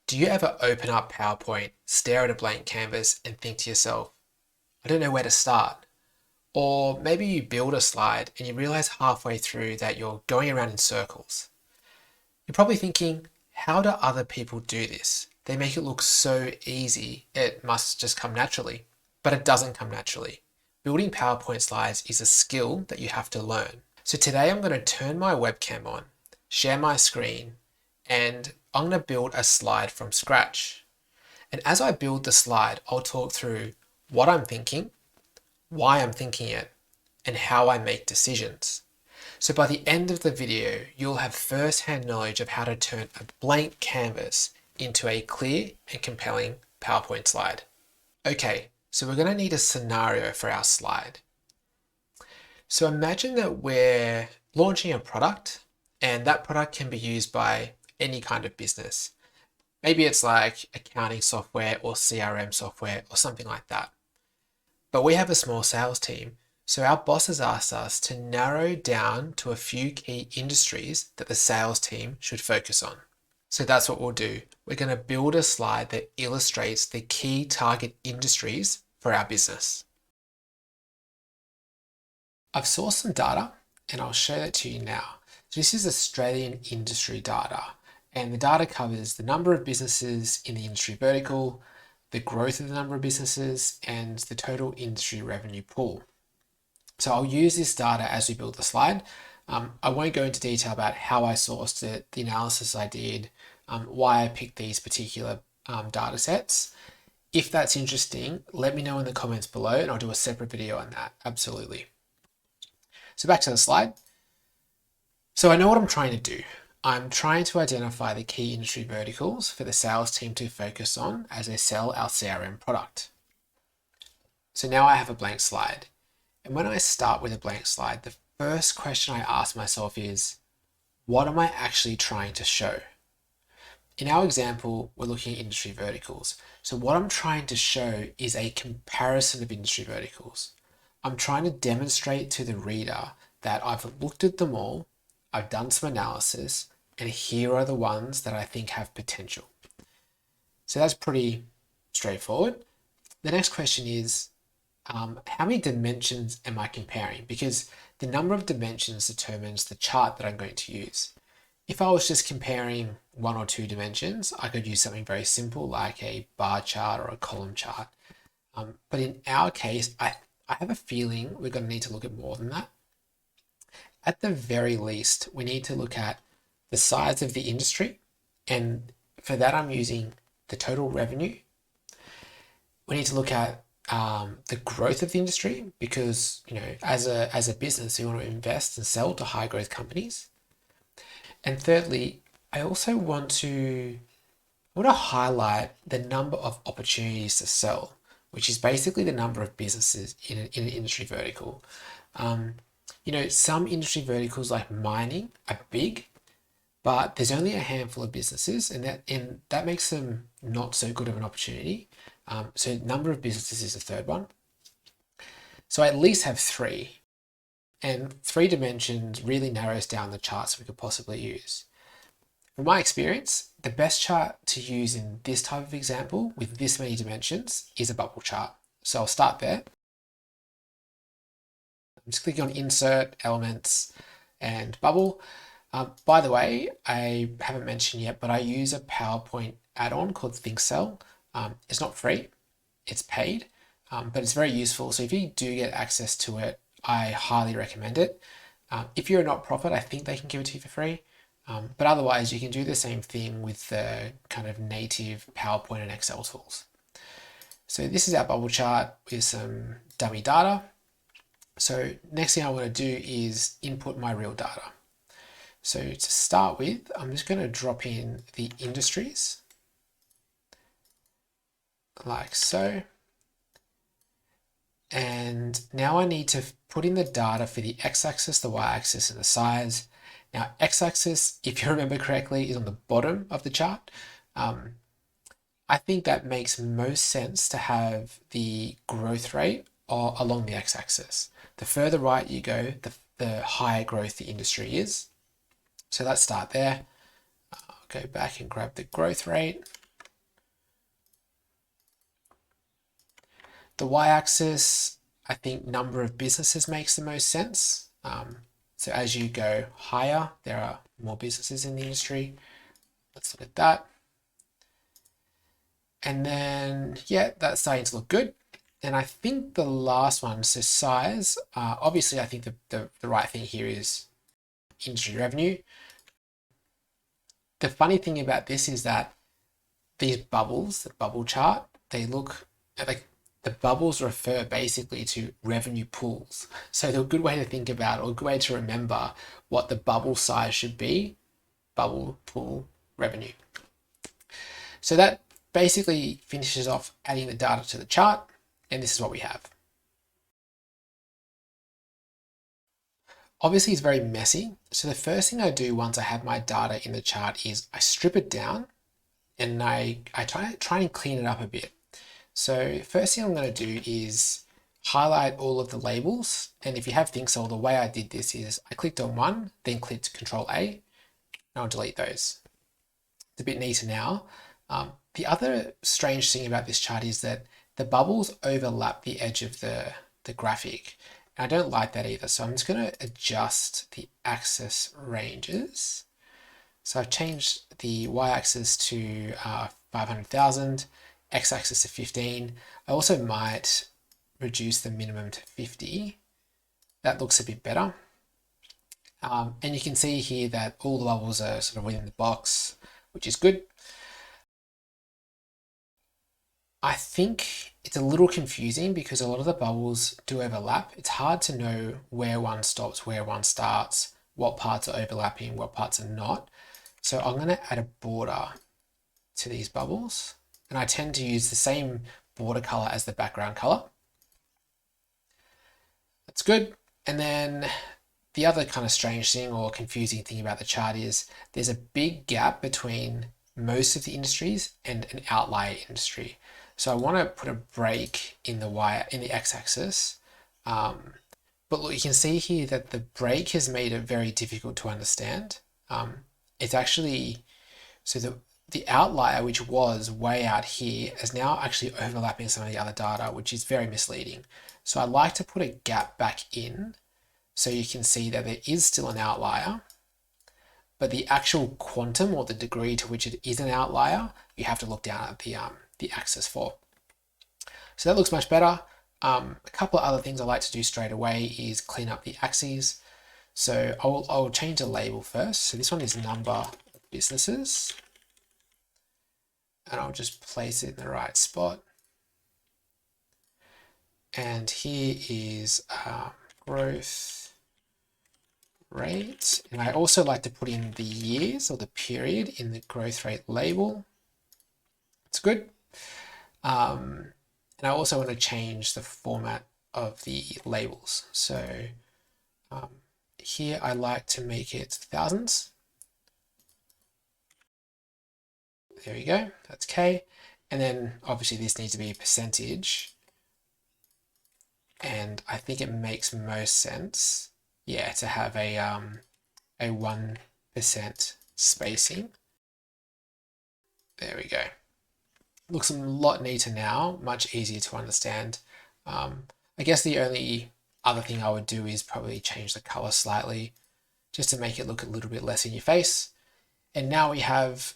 Do you ever open up PowerPoint, stare at a blank canvas, and think to yourself, I don't know where to start? Or maybe you build a slide and you realize halfway through that you're going around in circles. You're probably thinking, how do other people do this? They make it look so easy, it must just come naturally. But it doesn't come naturally. Building PowerPoint slides is a skill that you have to learn. So today I'm going to turn my webcam on, share my screen, and I'm going to build a slide from scratch. And as I build the slide, I'll talk through what I'm thinking, why I'm thinking it, and how I make decisions. So by the end of the video, you'll have first-hand knowledge of how to turn a blank canvas into a clear and compelling PowerPoint slide. Okay, so we're going to need a scenario for our slide. So imagine that we're launching a product, and that product can be used by any kind of business. Maybe it's like accounting software or CRM software or something like that. But we have a small sales team, so our boss has asked us to narrow down to a few key industries that the sales team should focus on. So that's what we'll do. We're going to build a slide that illustrates the key target industries for our business. I've sourced some data and I'll show that to you now. So this is Australian industry data, and the data covers the number of businesses in the industry vertical, the growth of the number of businesses, and the total industry revenue pool. So I'll use this data as we build the slide. I won't go into detail about how I sourced it, the analysis I did, why I picked these particular data sets. If that's interesting, let me know in the comments below and I'll do a separate video on that, absolutely. So back to the slide. So I know what I'm trying to do. I'm trying to identify the key industry verticals for the sales team to focus on as they sell our CRM product. So now I have a blank slide. And when I start with a blank slide, the first question I ask myself is, what am I actually trying to show? In our example, we're looking at industry verticals. So what I'm trying to show is a comparison of industry verticals. I'm trying to demonstrate to the reader that I've looked at them all, I've done some analysis, and here are the ones that I think have potential. So that's pretty straightforward. The next question is, how many dimensions am I comparing? Because the number of dimensions determines the chart that I'm going to use. If I was just comparing one or two dimensions, I could use something very simple like a bar chart or a column chart. But in our case, I have a feeling we're going to need to look at more than that. At the very least, we need to look at the size of the industry, and for that I'm using the total revenue. We need to look at the growth of the industry because, as a business, we want to invest and sell to high growth companies. And thirdly, I also want to highlight the number of opportunities to sell, which is basically the number of businesses in an industry vertical. Some industry verticals like mining are big, but there's only a handful of businesses, and that makes them not so good of an opportunity. So number of businesses is the third one. So I at least have three, and 3 dimensions really narrows down the charts we could possibly use. From my experience, the best chart to use in this type of example with this many dimensions is a bubble chart. So I'll start there. I'm just clicking on Insert, Elements, and Bubble. By the way, I haven't mentioned yet, but I use a PowerPoint add-on called ThinkCell. It's not free, it's paid, but it's very useful. So if you do get access to it, I highly recommend it. If you're a not-profit, I think they can give it to you for free. But otherwise, you can do the same thing with the kind of native PowerPoint and Excel tools. So this is our bubble chart with some dummy data. So next thing I want to do is input my real data. So to start with, I'm just going to drop in the industries like so. And now I need to put in the data for the x-axis, the y-axis, and the size. Now, x-axis, if you remember correctly, is on the bottom of the chart. I think that makes most sense to have the growth rate along the x-axis. The further right you go, the higher growth the industry is. So let's start there. I'll go back and grab the growth rate. The y-axis, I think number of businesses makes the most sense. So as you go higher, there are more businesses in the industry. Let's look at that. And then, yeah, that's starting to look good. And I think the last one, so size, obviously I think the right thing here is industry revenue. The funny thing about this is that these bubbles, the bubble chart, they look like the bubbles refer basically to revenue pools. So the good way to think about, or a good way to remember what the bubble size should be, bubble pool revenue. So that basically finishes off adding the data to the chart, and this is what we have. Obviously it's very messy. So the first thing I do once I have my data in the chart is I strip it down and I try and clean it up a bit. So first thing I'm going to do is highlight all of the labels. And if you have ThinkSol, the way I did this is I clicked on one, then clicked Control A, and I'll delete those. It's a bit neater now. The other strange thing about this chart is that the bubbles overlap the edge of the graphic. And I don't like that either. So I'm just going to adjust the axis ranges. So I've changed the y-axis to 500,000, x-axis to 15. I also might reduce the minimum to 50. That looks a bit better. And you can see here that all the bubbles are sort of within the box, which is good. I think it's a little confusing because a lot of the bubbles do overlap. It's hard to know where one stops, where one starts, what parts are overlapping, what parts are not. So I'm going to add a border to these bubbles, and I tend to use the same border color as the background color. That's good. And then the other kind of strange thing or confusing thing about the chart is there's a big gap between most of the industries and an outlier industry. So I want to put a break in the x-axis. But look, you can see here that the break has made it very difficult to understand. It's actually, so the outlier, which was way out here, is now actually overlapping some of the other data, which is very misleading. So I like to put a gap back in so you can see that there is still an outlier, but the actual quantum or the degree to which it is an outlier, you have to look down at the axis for. So that looks much better. A couple of other things I like to do straight away is clean up the axes. So I'll change the label first. So this one is number of businesses, and I'll just place it in the right spot. And here is growth rate. And I also like to put in the years or the period in the growth rate label. It's good. And I also want to change the format of the labels. So here I like to make it thousands. There we go, that's K. And then obviously this needs to be a percentage. And I think it makes most sense, yeah, to have a 1% spacing. There we go. Looks a lot neater now, much easier to understand. I guess the only other thing I would do is probably change the color slightly just to make it look a little bit less in your face. And now we have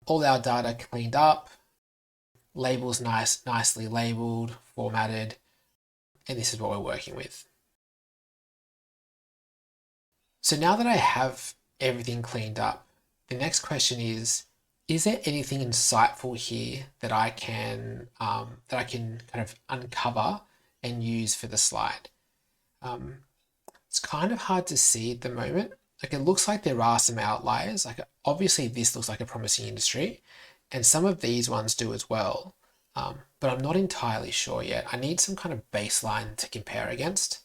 all our data cleaned up, labels nicely labeled, formatted, and this is what we're working with. So now that I have everything cleaned up, the next question is there anything insightful here that I can kind of uncover and use for the slide? It's kind of hard to see at the moment. Like it looks like there are some outliers. Like obviously this looks like a promising industry, and some of these ones do as well. But I'm not entirely sure yet. I need some kind of baseline to compare against.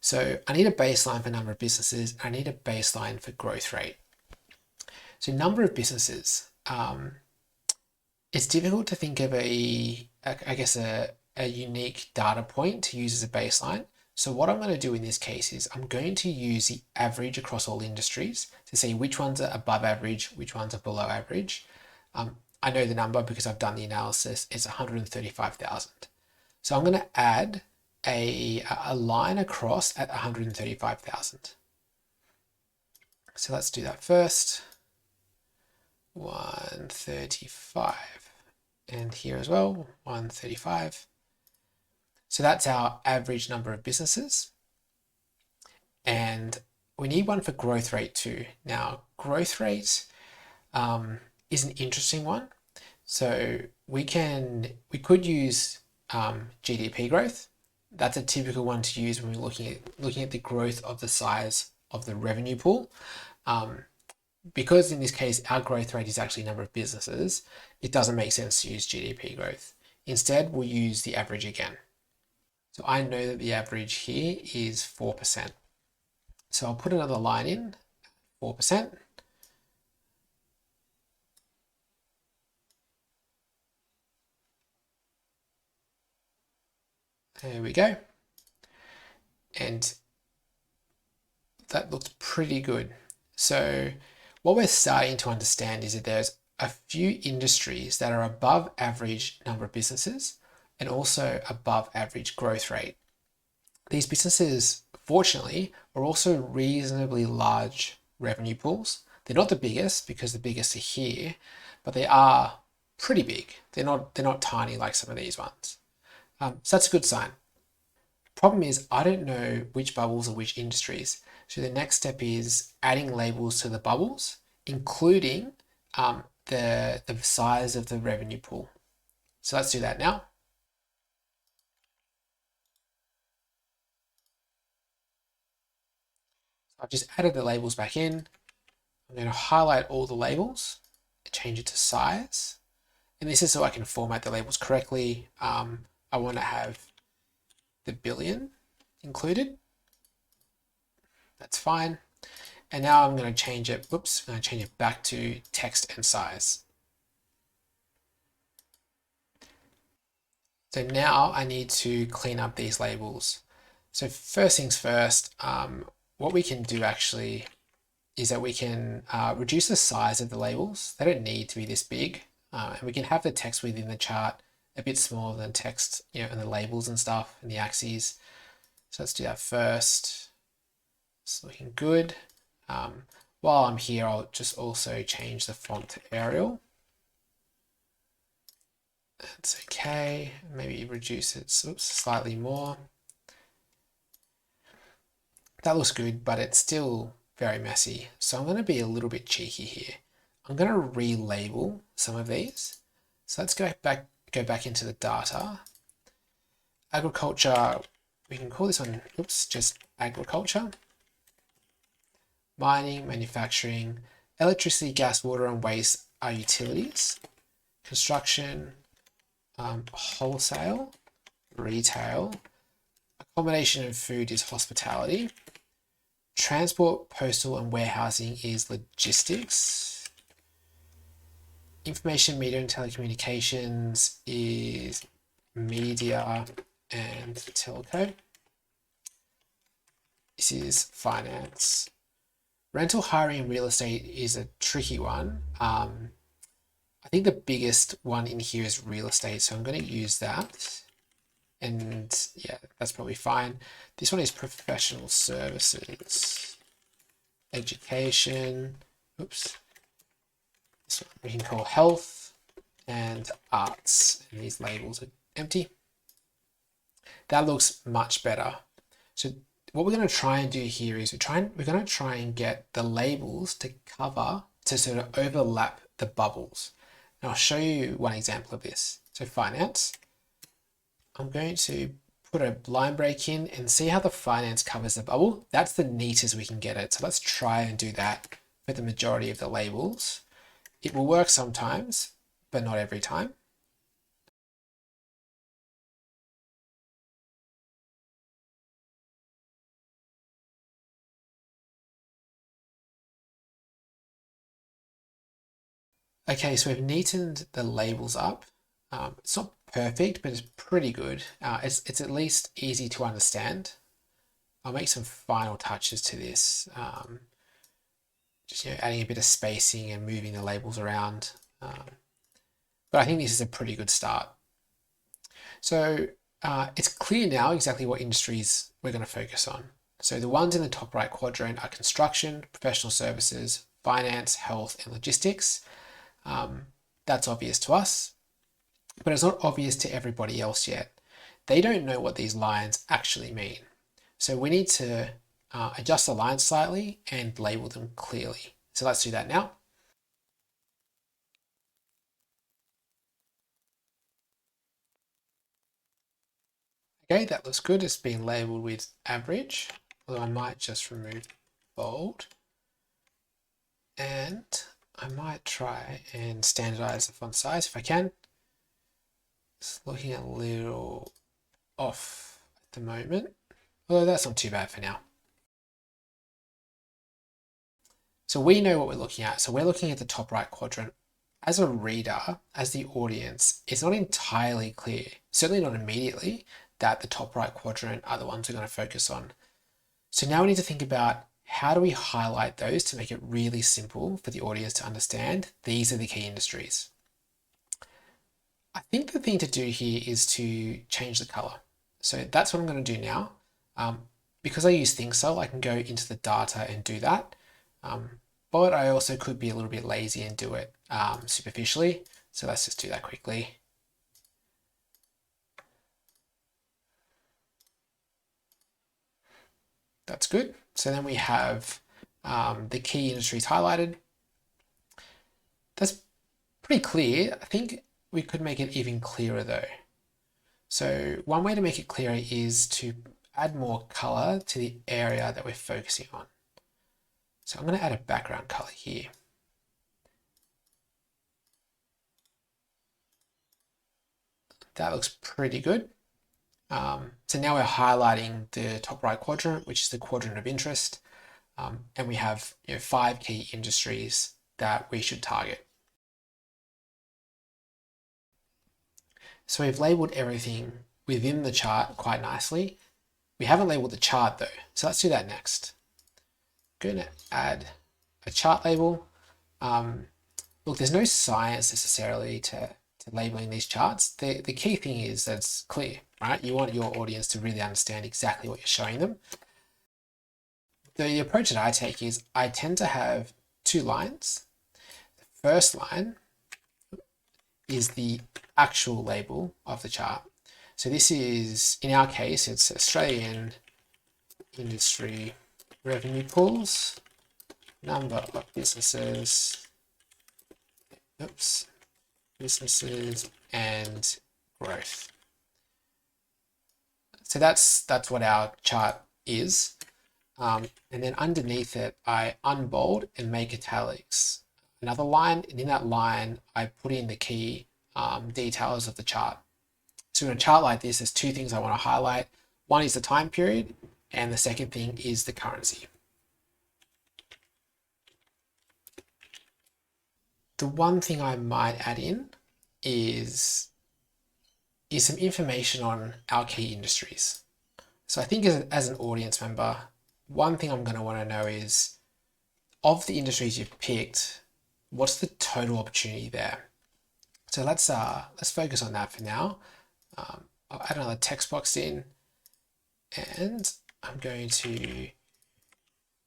So I need a baseline for number of businesses. I need a baseline for growth rate. So number of businesses. It's difficult to think of a unique data point to use as a baseline. So what I'm going to do in this case is I'm going to use the average across all industries to see which ones are above average, which ones are below average. I know the number because I've done the analysis. It's 135,000. So I'm going to add a line across at 135,000. So let's do that first. 135. And here as well, 135. So that's our average number of businesses. And we need one for growth rate too. Now, growth rate is an interesting one. So we could use GDP growth. That's a typical one to use when we're looking at the growth of the size of the revenue pool. Because in this case, our growth rate is actually number of businesses, it doesn't make sense to use GDP growth. Instead, we'll use the average again. So I know that the average here is 4%. So I'll put another line in, 4%. There we go. And that looks pretty good. So what we're starting to understand is that there's a few industries that are above average number of businesses and also above average growth rate. These businesses, fortunately, are also reasonably large revenue pools. They're not the biggest because the biggest are here, but they are pretty big. They're not tiny like some of these ones. So that's a good sign. Problem is, I don't know which bubbles are which industries. So the next step is adding labels to the bubbles, including the size of the revenue pool. So let's do that now. I've just added the labels back in. I'm going to highlight all the labels, change it to size. And this is so I can format the labels correctly. I want to have the billion included. That's fine. And now I'm going to change it, I'm going to change it back to text and size. So now I need to clean up these labels. So first things first, what we can do actually is that we can reduce the size of the labels. They don't need to be this big. And we can have the text within the chart a bit smaller than text, and the labels and stuff and the axes. So let's do that first. It's looking good. While I'm here, I'll just also change the font to Arial. That's okay. Maybe reduce it slightly more. That looks good, but it's still very messy. So I'm going to be a little bit cheeky here. I'm going to relabel some of these. So let's go back into the data. Agriculture, we can call this one, just agriculture. Mining, manufacturing, electricity, gas, water, and waste are utilities. Construction, wholesale, retail, accommodation and food is hospitality. Transport, postal, and warehousing is logistics. Information, media, and telecommunications is media and telco. This is finance. Rental, hiring, and real estate is a tricky one. I think the biggest one in here is real estate, so I'm going to use that. And yeah, that's probably fine. This one is professional services, education, this one we can call health and arts, and these labels are empty. That looks much better. So what we're going to try and do here is we're going to try and get the labels to sort of overlap the bubbles. And I'll show you one example of this. So finance, I'm going to put a line break in and see how the finance covers the bubble. That's the neatest we can get it. So let's try and do that for the majority of the labels. It will work sometimes, but not every time. Okay, so we've neatened the labels up. It's not perfect, but it's pretty good. It's at least easy to understand. I'll make some final touches to this. Just adding a bit of spacing and moving the labels around. But I think this is a pretty good start. So it's clear now exactly what industries we're going to focus on. So the ones in the top right quadrant are construction, professional services, finance, health, and logistics. That's obvious to us, but it's not obvious to everybody else yet. They don't know what these lines actually mean. So we need to adjust the lines slightly and label them clearly. So let's do that now. Okay, that looks good. It's been labeled with average, although I might just remove bold. And I might try and standardize the font size if I can. It's looking a little off at the moment, although that's not too bad for now. So we know what we're looking at. So we're looking at the top right quadrant. As a reader, as the audience, it's not entirely clear, certainly not immediately, that the top right quadrant are the ones we're going to focus on. So now we need to think about how do we highlight those to make it really simple for the audience to understand these are the key industries. I think the thing to do here is to change the color. So that's what I'm going to do now. Because I use ThinkCell, I can go into the data and do that. But I also could be a little bit lazy and do it superficially. So let's just do that quickly. That's good. So then we have the key industries highlighted. That's pretty clear. I think we could make it even clearer though. So one way to make it clearer is to add more color to the area that we're focusing on. So I'm going to add a background color here. That looks pretty good. So now we're highlighting the top right quadrant, which is the quadrant of interest. And we have 5 key industries that we should target. So we've labeled everything within the chart quite nicely. We haven't labeled the chart though. So let's do that next. I'm going to add a chart label. Look, there's no science necessarily to labeling these charts. The key thing is that it's clear, right? You want your audience to really understand exactly what you're showing them. The approach that I take is I tend to have 2 lines. The first line is the actual label of the chart. So this is, in our case, it's Australian industry revenue pools, number of businesses, businesses and growth. So that's what our chart is. And then underneath it, I unbold and make italics. Another line, and in that line, I put in the key details of the chart. So in a chart like this, there's 2 things I want to highlight. One is the time period, and the second thing is the currency. The one thing I might add in is some information on our key industries. So I think as an audience member, one thing I'm going to want to know is, of the industries you've picked, what's the total opportunity there? So let's focus on that for now. I'll add another text box in, and I'm going to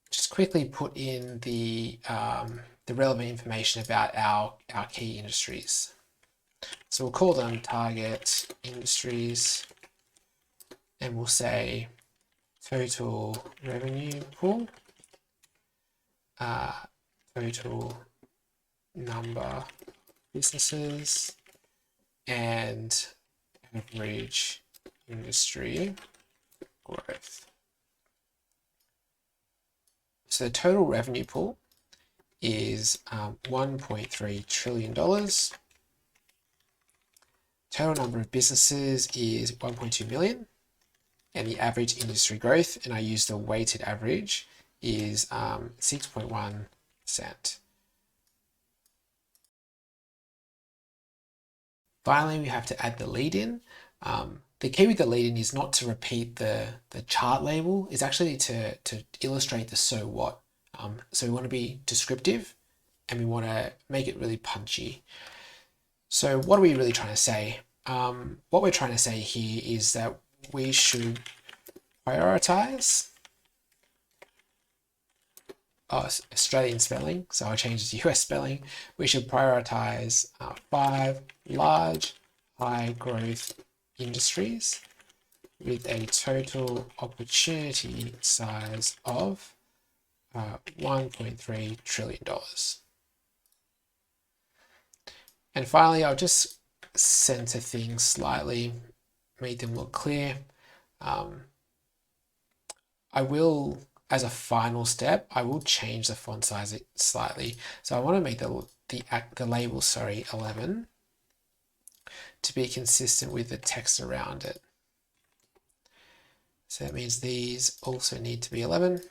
just quickly put in the relevant information about our key industries. So we'll call them target industries, and we'll say total revenue pool, total number businesses, and average industry growth. So the total revenue pool is $1.3 trillion. Total number of businesses is 1.2 million. And the average industry growth, and I use the weighted average, is 6.1%. Finally, we have to add the lead in. The key with the lead in is not to repeat the chart label, it's actually to illustrate the so what. So we want to be descriptive and we want to make it really punchy. So what are we really trying to say? what we're trying to say here is that we should prioritize Australian spelling, so I'll change it to US spelling. We should prioritize 5 large, high growth industries with a total opportunity size of $1.3 trillion. And finally, I'll just center things slightly, make them look clear. I will, as a final step, I will change the font size slightly. So I want to make the label, 11 to be consistent with the text around it. So that means these also need to be 11.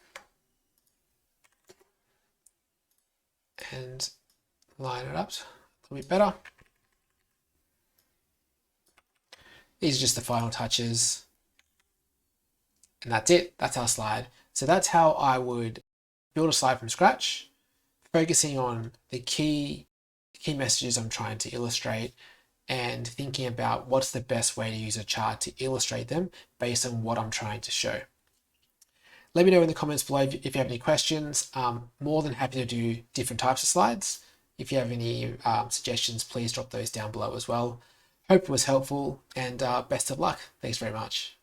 And line it up a little bit better. These are just the final touches. And that's it. That's our slide. So that's how I would build a slide from scratch, focusing on the key messages I'm trying to illustrate and thinking about what's the best way to use a chart to illustrate them based on what I'm trying to show. Let me know in the comments below if you have any questions. I'm more than happy to do different types of slides. If you have any suggestions, please drop those down below as well. Hope it was helpful, and best of luck. Thanks very much.